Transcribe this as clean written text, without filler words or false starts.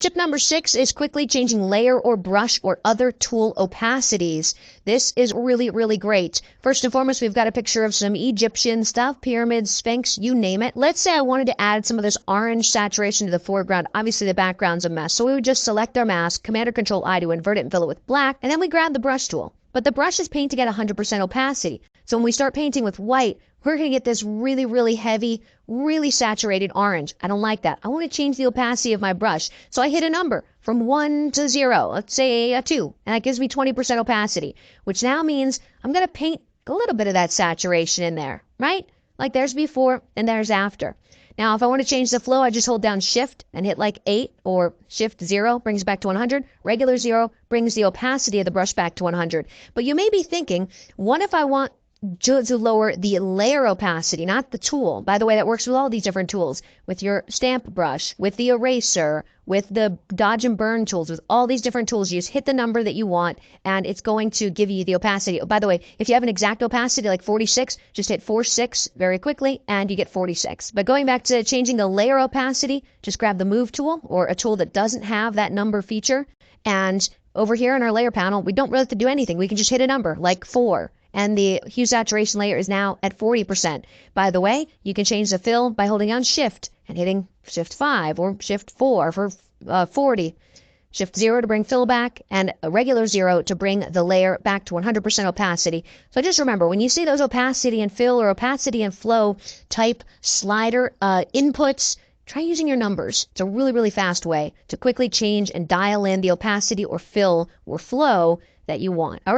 Tip number 6 is quickly changing layer or brush or other tool opacities. This is really, really great. First and foremost, we've got a picture of some Egyptian stuff, pyramids, Sphinx, you name it. Let's say I wanted to add some of this orange saturation to the foreground. Obviously, the background's a mess. So we would just select our mask, Command or Control I to invert it and fill it with black, and then we grab the brush tool. But the brush is painting at 100% opacity. So when we start painting with white, we're going to get this really, really heavy, really saturated orange. I don't like that. I want to change the opacity of my brush. So I hit a number from 1 to 0, let's say a 2, and that gives me 20% opacity, which now means I'm going to paint a little bit of that saturation in there, right? Like there's before and there's after. Now, if I want to change the flow, I just hold down Shift and hit like 8, or Shift 0 brings it back to 100. Regular 0 brings the opacity of the brush back to 100. But you may be thinking, what if I want to lower the layer opacity, not the tool? By the way, that works with all these different tools, with your stamp brush, with the eraser, with the dodge and burn tools, with all these different tools. You just hit the number that you want and it's going to give you the opacity. Oh, by the way, if you have an exact opacity like 46, just hit 46 very quickly and you get 46. But going back to changing the layer opacity, just grab the move tool or a tool that doesn't have that number feature. And over here in our layer panel, we don't really have to do anything. We can just hit a number like 4. And the hue saturation layer is now at 40%. By the way, you can change the fill by holding down Shift and hitting Shift 5 or Shift 4 for 40. Shift 0 to bring fill back, and a regular 0 to bring the layer back to 100% opacity. So just remember, when you see those opacity and fill or opacity and flow type slider inputs, try using your numbers. It's a really, really fast way to quickly change and dial in the opacity or fill or flow that you want. All right.